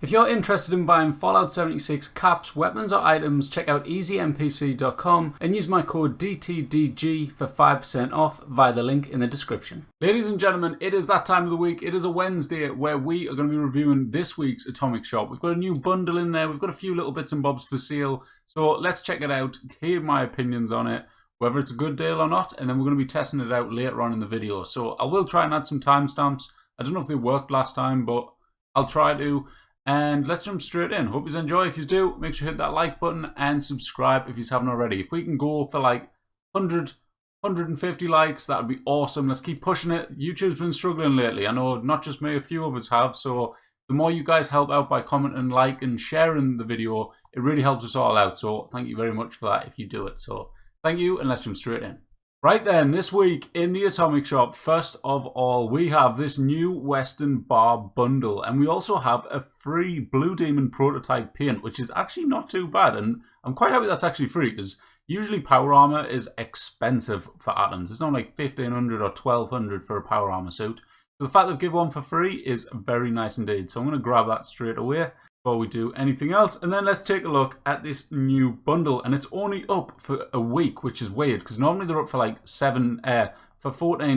If you're interested in buying Fallout 76 caps, weapons or items, check out easynpc.com and use my code DTDG for 5% off via the link in the description. Ladies and gentlemen, it is that time of the week. It is a Wednesday where we are going to be reviewing this week's Atomic Shop. We've got a new bundle in there. We've got a few little bits and bobs for sale. So let's check it out, hear my opinions on it, whether it's a good deal or not, and then we're going to be testing it out later on in the video. So I will try and add some timestamps. I don't know if they worked last time, but I'll try to. And let's jump straight in. Hope you enjoy. If you do, make sure you hit that like button and subscribe if you haven't already. If we can go for like 100, 150 likes, that would be awesome. Let's keep pushing it. YouTube's been struggling lately. I know not just me, a few of us have. So the more you guys help out by commenting, like, and sharing the video, it really helps us all out. So thank you very much for that if you do it. So thank you, and let's jump straight in. Right then, this week in the Atomic Shop, first of all, we have this new Western Bar bundle, and we also have a free Blue Demon prototype paint, which is actually not too bad, and I'm quite happy that's actually free, because usually power armor is expensive for atoms. It's not like 1,500 or 1,200 for a power armor suit. So the fact they've given one for free is very nice indeed. So I'm going to grab that straight away before we do anything else, and then let's take a look at this new bundle. And it's only up for a week, which is weird because normally they're up for like 14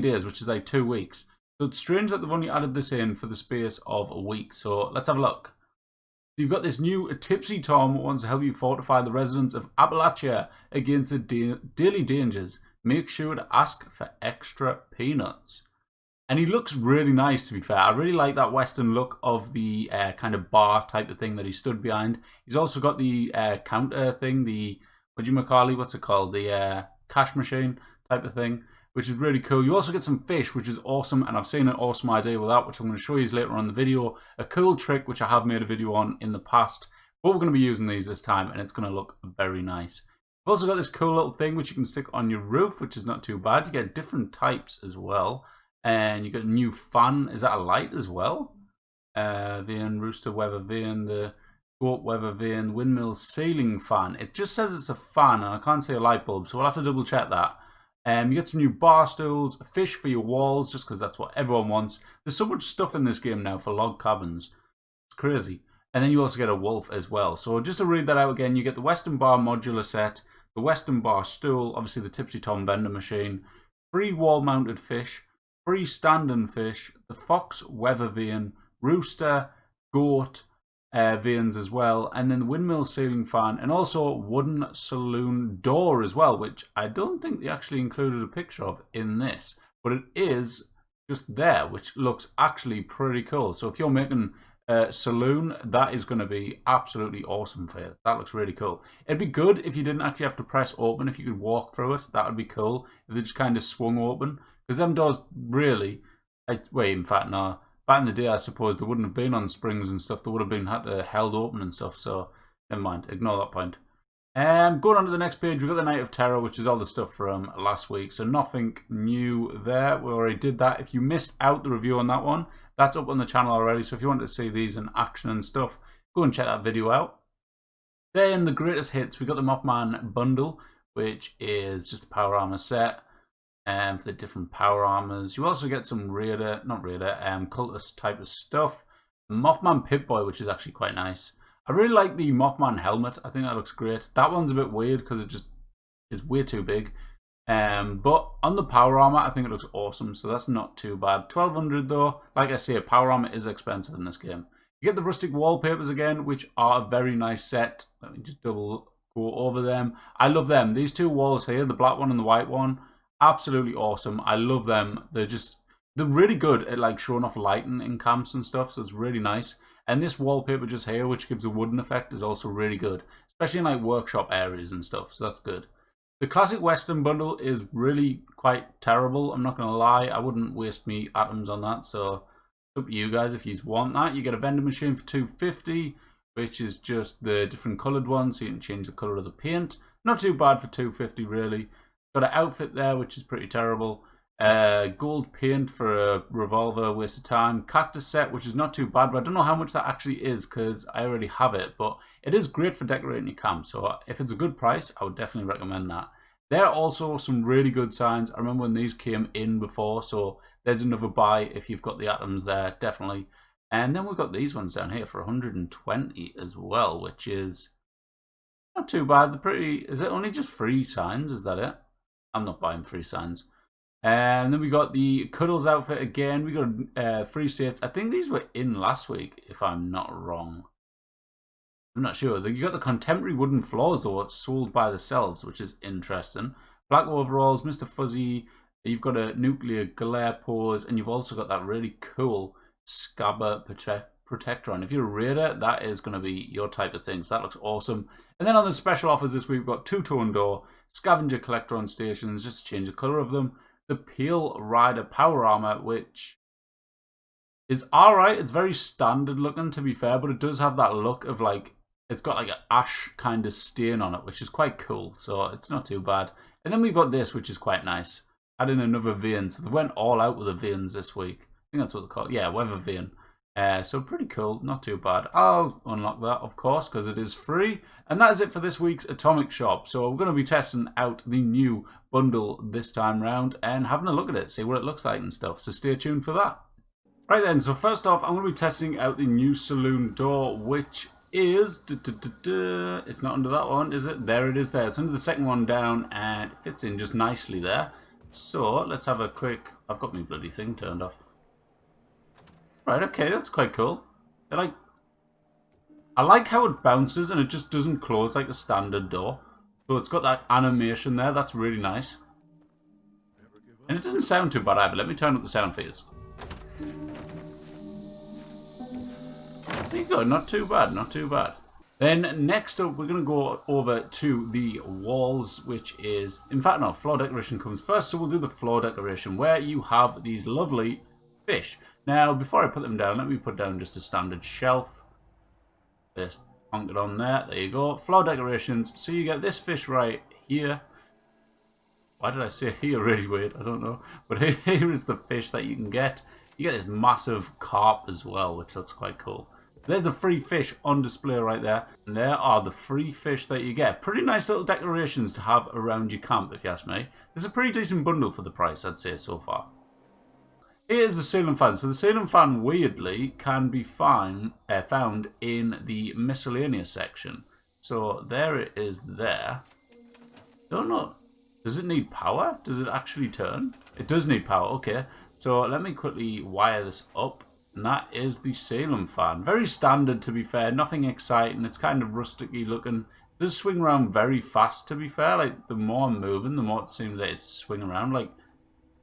days, which is like 2 weeks. So it's strange that they've only added this in for the space of a week. So let's have a look. You've got this new TIPSY Tom wants to help you fortify the residents of Appalachia against the daily dangers. Make sure to ask for extra peanuts. And he looks really nice, to be fair. I really like that Western look of the kind of bar type of thing that he stood behind. He's also got the counter thing, the, what's it called? The cash machine type of thing, which is really cool. You also get some fish, which is awesome, and I've seen an awesome idea with that, which I'm going to show you later on in the video. A cool trick, which I have made a video on in the past, but we're going to be using these this time, and it's going to look very nice. I've also got this cool little thing, which you can stick on your roof, which is not too bad. You get different types as well. And you got a new fan. Is that a light as well? Vane, rooster, weather vane, the goat weather vane, windmill ceiling fan. It just says it's a fan, and I can't see a light bulb, so we'll have to double check that. You get some new bar stools, a fish for your walls, just because that's what everyone wants. There's so much stuff in this game now for log cabins. It's crazy. And then you also get a wolf as well. So just to read that out again, you get the Western Bar modular set, the Western Bar stool, obviously the Tipsy Tom vendor machine, free wall-mounted fish, free standing fish, the fox weather vane, rooster, goat vanes as well, and then the windmill ceiling fan, and also wooden saloon door as well, which I don't think they actually included a picture of in this, but it is just there, which looks actually pretty cool. So if you're making a saloon, that is going to be absolutely awesome for you. That looks really cool. It'd be good if you didn't actually have to press open, if you could walk through it. That would be cool if they just kind of swung open. Because them doors really, wait, in fact, no. Back in the day, I suppose they wouldn't have been on springs and stuff. They would have been held open and stuff. So never mind, ignore that point. Going on to the next page, we've got the Night of Terror, which is all the stuff from last week. So nothing new there. We already did that. If you missed out the review on that one, that's up on the channel already. So if you want to see these in action and stuff, go and check that video out. Then the greatest hits, we got the Mothman bundle, which is just a power armor set. For the different power armors. You also get some cultist type of stuff. Mothman Pip-Boy, which is actually quite nice. I really like the Mothman helmet. I think that looks great. That one's a bit weird because it just is way too big. But on the power armor, I think it looks awesome, so that's not too bad. 1,200 though. Like I say, power armor is expensive in this game. You get the rustic wallpapers again, which are a very nice set. Let me just double go over them. I love them. These two walls here, the black one and the white one, absolutely awesome. I love them. They're really good at like showing off lighting in camps and stuff, so it's really nice. And this wallpaper just here, which gives a wooden effect, is also really good, especially in like workshop areas and stuff, so that's good. The classic Western bundle is really quite terrible, I'm not going to lie. I wouldn't waste me atoms on that, so it's up to you guys if you want that. You get a vending machine for $2.50, which is just the different coloured ones, so you can change the colour of the paint. Not too bad for $2.50 really. Got an outfit there, which is pretty terrible. Gold paint for a revolver, waste of time. Cactus set, which is not too bad, but I don't know how much that actually is because I already have it. But it is great for decorating your camp, so if it's a good price, I would definitely recommend that. There are also some really good signs. I remember when these came in before, so there's another buy if you've got the atoms there, definitely. And then we've got these ones down here for 120 as well, which is not too bad. They're pretty. Is it only just free signs? Is that it? I'm not buying free signs. And then we got the Cuddles outfit again. We got free states. I think these were in last week, if I'm not wrong. I'm not sure. You got the contemporary wooden floors though, sold by themselves, which is interesting. Black overalls, Mr. Fuzzy. You've got a nuclear glare pose, and you've also got that really cool Scabber protector on. If you're a raider, that is going to be your type of thing. So that looks awesome. And then on the special offers this week, we've got two-tone door, scavenger collector on stations, just to change the color of them. The Peel Rider power armor, which is alright. It's very standard looking, to be fair, but it does have that look of like, it's got like an ash kind of stain on it, which is quite cool. So it's not too bad. And then we've got this, which is quite nice. Add in another vein. So they went all out with the veins this week. I think that's what they call it. Yeah, weather vein. So pretty cool, not too bad. I'll unlock that, of course, because it is free. And that is it for this week's Atomic Shop. So we're going to be testing out the new bundle this time round and having a look at it, see what it looks like and stuff. So stay tuned for that. Right then, so first off, I'm going to be testing out the new saloon door, which is... It's not under that one, is it? There it is there. It's under the second one down and it fits in just nicely there. So let's have a quick... I've got my bloody thing turned off. Right, okay, that's quite cool. I like how it bounces and it just doesn't close like a standard door. So it's got that animation there, that's really nice. And it doesn't sound too bad either. Let me turn up the sound for you. There you go, not too bad, not too bad. Then next up, we're going to go over to the walls, which is... In fact, no, floor decoration comes first. So we'll do the floor decoration where you have these lovely fish. Now, before I put them down, let me put down just a standard shelf. Just honk it on there. There you go. Floor decorations. So you get this fish right here. Why did I say here? Really weird. I don't know. But here is the fish that you can get. You get this massive carp as well, which looks quite cool. There's the free fish on display right there. And there are the free fish that you get. Pretty nice little decorations to have around your camp, if you ask me. It's a pretty decent bundle for the price, I'd say, so far. Here's the ceiling fan. So the ceiling fan, weirdly, can be found in the miscellaneous section. So there it is there. Don't know. Does it need power? Does it actually turn? It does need power. Okay. So let me quickly wire this up. And that is the ceiling fan. Very standard, to be fair. Nothing exciting. It's kind of rustic-y looking. It does swing around very fast, to be fair. Like, the more I'm moving, the more it seems that it's swinging around. Like,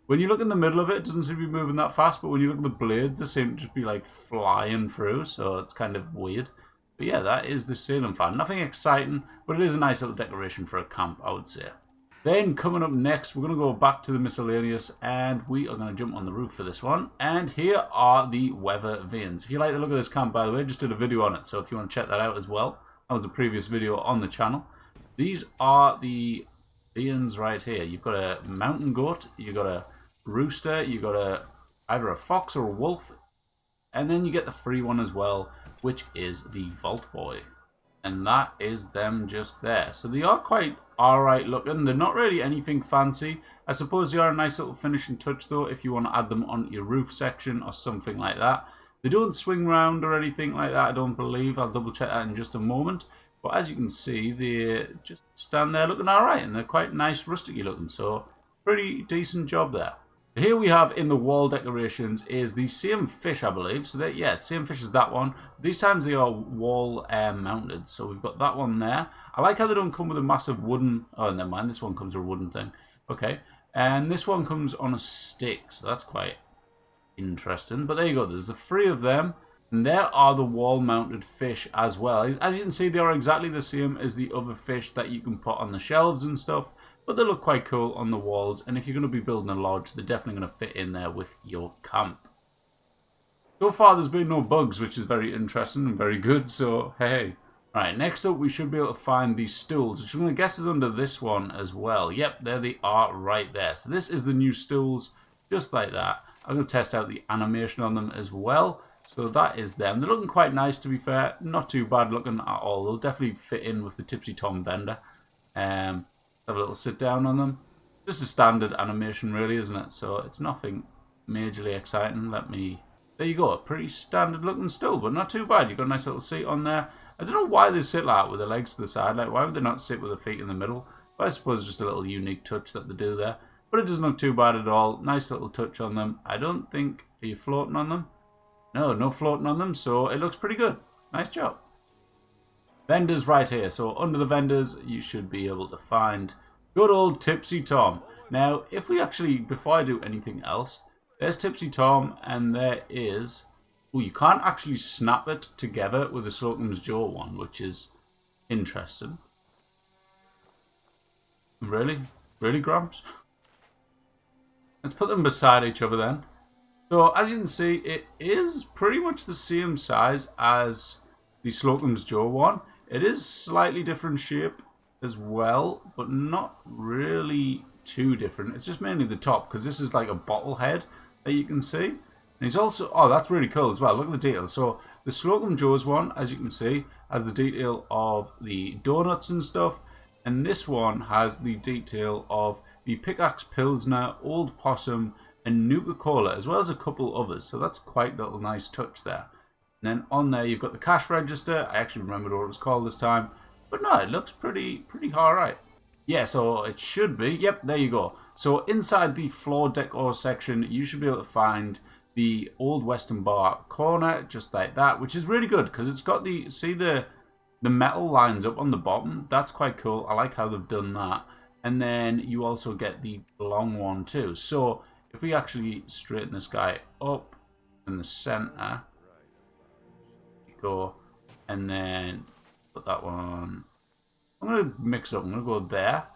when you look in the middle of it, it doesn't seem to be moving that fast, but when you look at the blades, they seem to just be like flying through, so it's kind of weird. But yeah, that is the ceiling fan. Nothing exciting, but it is a nice little decoration for a camp, I would say. Then coming up next, we're going to go back to the miscellaneous, and we are going to jump on the roof for this one. And here are the weather vanes. If you like the look of this camp, by the way, just did a video on it, so if you want to check that out as well, that was a previous video on the channel. These are the vanes right here. You've got a mountain goat, you've got a rooster, you got either a fox or a wolf, and then you get the free one as well, which is the Vault Boy, and that is them just there. So they are quite alright looking. They're not really anything fancy. I suppose they are a nice little finishing touch though if you want to add them on your roof section or something like that. They don't swing round or anything like that, I don't believe. I'll double check that in just a moment. But as you can see, they just stand there looking alright, and they're quite nice rustic-y looking, so pretty decent job there. Here we have in the wall decorations is the same fish, I believe. So that, yeah, same fish as that one. These times they are wall mounted. So we've got that one there. I like how they don't come with a massive wooden... Oh, never mind. This one comes with a wooden thing. Okay. And this one comes on a stick. So that's quite interesting. But there you go. There's the three of them. And there are the wall mounted fish as well. As you can see, they are exactly the same as the other fish that you can put on the shelves and stuff. But they look quite cool on the walls, and if you're going to be building a lodge, they're definitely going to fit in there with your camp. So far, there's been no bugs, which is very interesting and very good, so hey. Right, next up, we should be able to find these stools, which I'm going to guess is under this one as well. Yep, there they are right there. So this is the new stools, just like that. I'm going to test out the animation on them as well. So that is them. They're looking quite nice, to be fair. Not too bad looking at all. They'll definitely fit in with the Tipsy Tom vendor. Have a little sit down on them. Just a standard animation really, isn't it? So it's nothing majorly exciting. Let me there you go. Pretty standard looking stool, but not too bad. You've got a nice little seat on there. I don't know why they sit like that with the legs to the side. Like, why would they not sit with the feet in the middle? But I suppose just a little unique touch that they do there. But it doesn't look too bad at all. Nice little touch on them. I don't think... Are you floating on them? No, no floating on them, so it looks pretty good. Nice job. Vendors right here. So under the vendors, you should be able to find good old Tipsy Tom. Now, if we actually... Before I do anything else, there's Tipsy Tom, and there is... Oh, you can't actually snap it together with the Slocum's Jaw one, which is interesting. Really? Really, Gramps? Let's put them beside each other then. So, as you can see, it is pretty much the same size as the Slocum's Jaw one. It is slightly different shape as well, but not really too different. It's just mainly the top, because this is like a bottle head that you can see. And he's also... Oh, that's really cool as well. Look at the detail. So, the Slocum Jaws one, as you can see, has the detail of the donuts and stuff. And this one has the detail of the Pickaxe Pilsner, Old Possum, and Nuka-Cola, as well as a couple others. So, that's quite a little nice touch there. And then on there, you've got the cash register. I actually remembered what it was called this time. But no, it looks pretty alright. Yeah, so it should be. Yep, there you go. So, inside the floor decor section, you should be able to find... the Old Western Bar corner, just like that, which is really good because it's got the, see the metal lines up on the bottom. That's quite cool. I like how they've done that. And then you also get the long one too. So if we actually straighten this guy up in the center, go, and then put that one. I'm gonna mix it up. I'm gonna go there.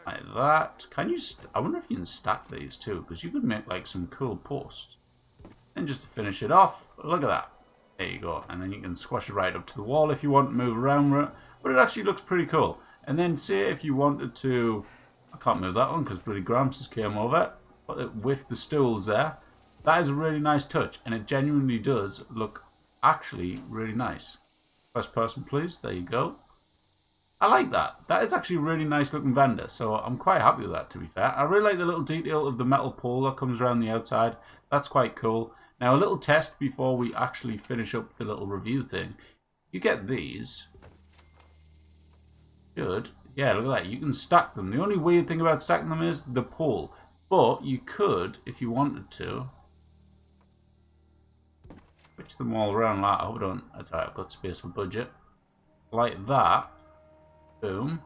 Like that. Can you... I wonder if you can stack these too, because you could make like some cool posts. And just to finish it off, look at that. There you go. And then you can squash it right up to the wall if you want to move around with it. But it actually looks pretty cool. And then say if you wanted to... I can't move that one because Bloody Gramps just came over. Put it with the stools there. That is a really nice touch. And it genuinely does look actually really nice. First person, please. There you go. I like that. That is actually a really nice looking vendor, so I'm quite happy with that, to be fair. I really like the little detail of the metal pole that comes around the outside. That's quite cool. Now, a little test before we actually finish up the little review thing. You get these. Good. Yeah, look at that. You can stack them. The only weird thing about stacking them is the pole. But you could, if you wanted to, switch them all around like that. I hope I don't... I've got space for budget. Like that. Boom.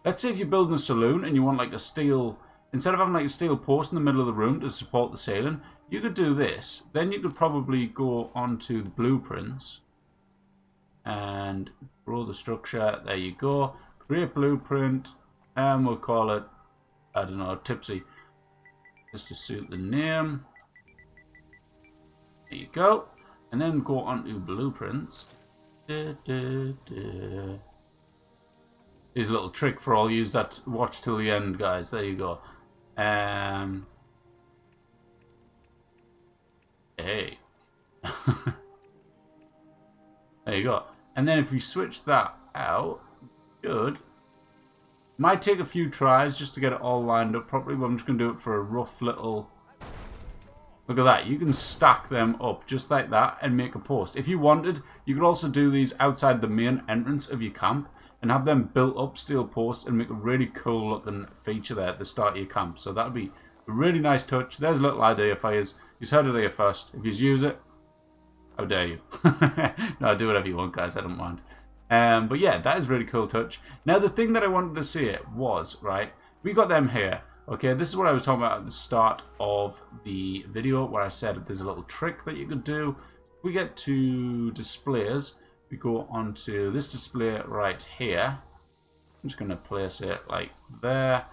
Let's say if you're building a saloon and you want like a steel, instead of having like a steel post in the middle of the room to support the ceiling, you could do this. Then you could probably go onto the blueprints and draw the structure. There you go. Create blueprint, and we'll call it, I don't know, Tipsy, just to suit the name. There you go. And then go onto blueprints. Here's a little trick for all you that watch till the end, guys. There you go. Hey. There you go. And then if we switch that out, good. Might take a few tries just to get it all lined up properly, but I'm just going to do it for a rough little... Look at that. You can stack them up just like that and make a post. If you wanted, you could also do these outside the main entrance of your camp and have them built up steel posts and make a really cool looking feature there at the start of your camp. So that would be a really nice touch. There's a little idea for you. You've heard it here first. If you use it, how dare you? No, do whatever you want, guys. I don't mind. But yeah, that is a really cool touch. Now, the thing that I wanted to see it was, right, we got them here. Okay, this is what I was talking about at the start of the video where I said there's a little trick that you could do. We get to displays. We go onto this display right here. I'm just going to place it like there.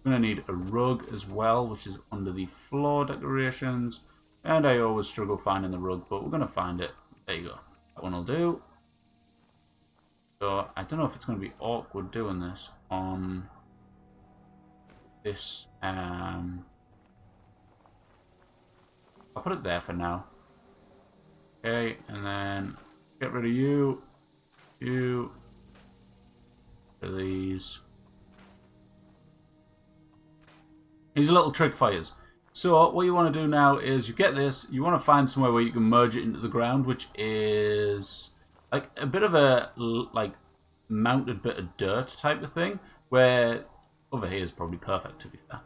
I'm going to need a rug as well, which is under the floor decorations. And I always struggle finding the rug, but we're going to find it. There you go. That one will do. So I don't know if it's going to be awkward doing this on this. I'll put it there for now. Okay, and then get rid of you. You. These. Here's a little trick for you. So what you want to do now is you get this, you want to find somewhere where you can merge it into the ground, which is like a bit of a like mounted bit of dirt type of thing, where over here is probably perfect, to be fair.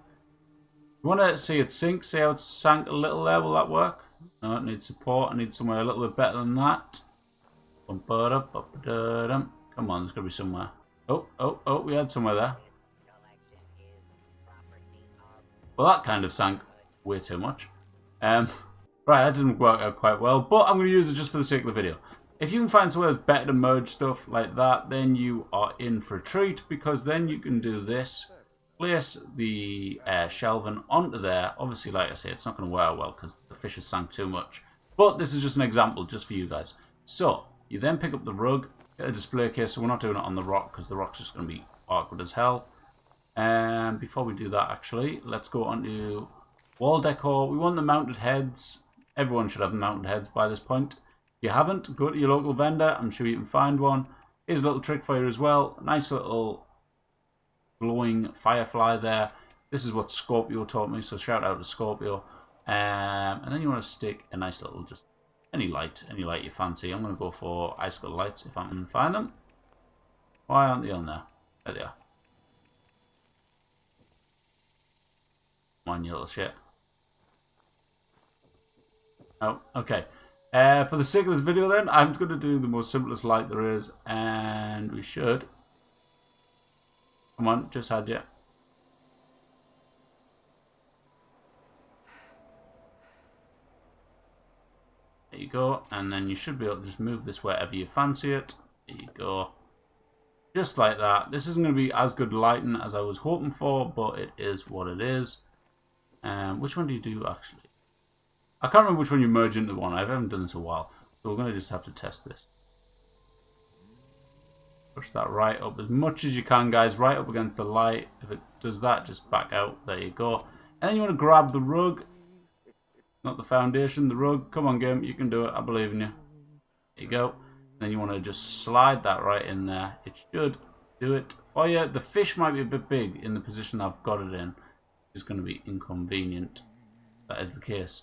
You want to see it sink, see how it's sank a little there, will that work? No, it needs support, I need somewhere a little bit better than that. Come on, there's got to be somewhere. Oh, we had somewhere there. Well, that kind of sank way too much. Right, that didn't work out quite well, but I'm going to use it just for the sake of the video. If you can find somewhere that's better to merge stuff like that, then you are in for a treat, because then you can do this. Place the shelving onto there. Obviously, like I say, it's not going to work out well because the fish has sank too much. But this is just an example, just for you guys. So, you then pick up the rug, get a display case. So we're not doing it on the rock because the rock's just going to be awkward as hell. And before we do that, actually, let's go on to wall decor. We want the mounted heads. Everyone should have mounted heads by this point. If you haven't, go to your local vendor. I'm sure you can find one. Here's a little trick for you as well. Nice little glowing firefly there. This is what Scorpio taught me, so shout out to Scorpio. And then you want to stick a nice little, just any light you fancy. I'm going to go for icicle lights if I can find them. Why aren't they on there? There they are. Come on, you little shit. Oh, okay. For the sake of this video then, I'm going to do the most simplest light there is, and we should. Come on, just had you. There you go, and then you should be able to just move this wherever you fancy it. There you go. Just like that. This isn't going to be as good lighting as I was hoping for, but it is what it is. Which one do you do, actually? I can't remember which one you merge into one. I haven't done this in a while, so we're going to just have to test this. Push that right up as much as you can, guys, right up against the light. If it does that, just back out. There you go. And then you want to grab the rug. Not the foundation, the rug. Come on, game, you can do it. I believe in you. There you go. And then you want to just slide that right in there. It should do it for you. The fish might be a bit big in the position I've got it in. It's going to be inconvenient. That is the case.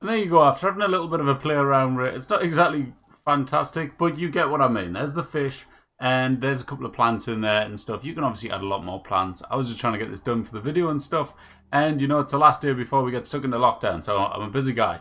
And there you go. After having a little bit of a play around with it, it's not exactly fantastic, but you get what I mean. There's the fish, and there's a couple of plants in there and stuff. You can obviously add a lot more plants. I was just trying to get this done for the video and stuff, and you know, it's the last day before we get stuck into lockdown, so I'm a busy guy.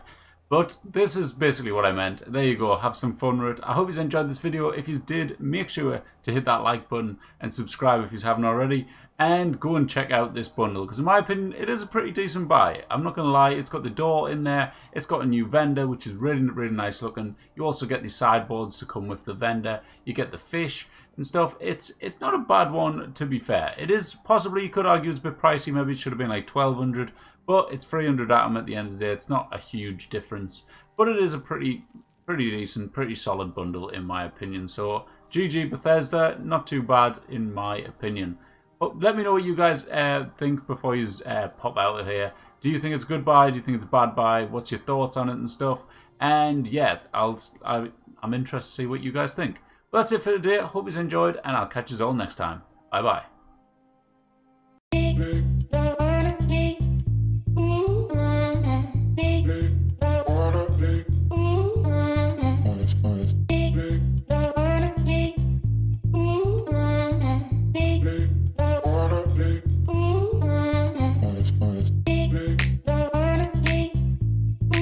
But this is basically what I meant. There you go. Have some fun with it. I hope you enjoyed this video. If you did, make sure to hit that like button and subscribe if you haven't already. And go and check out this bundle, because in my opinion, it is a pretty decent buy. I'm not going to lie, it's got the door in there. It's got a new vendor, which is really, really nice looking. You also get these sideboards to come with the vendor. You get the fish and stuff. It's not a bad one, to be fair. It is possibly, you could argue it's a bit pricey. Maybe it should have been like 1,200, but it's 300 at them at the end of the day. It's not a huge difference, but it is a pretty decent, pretty solid bundle in my opinion. So GG Bethesda, not too bad in my opinion. But let me know what you guys think before you pop out of here. Do you think it's a good buy? Do you think it's a bad buy? What's your thoughts on it and stuff? And yeah, I'm interested to see what you guys think. But that's it for today. Hope you enjoyed, and I'll catch you all next time. Bye bye.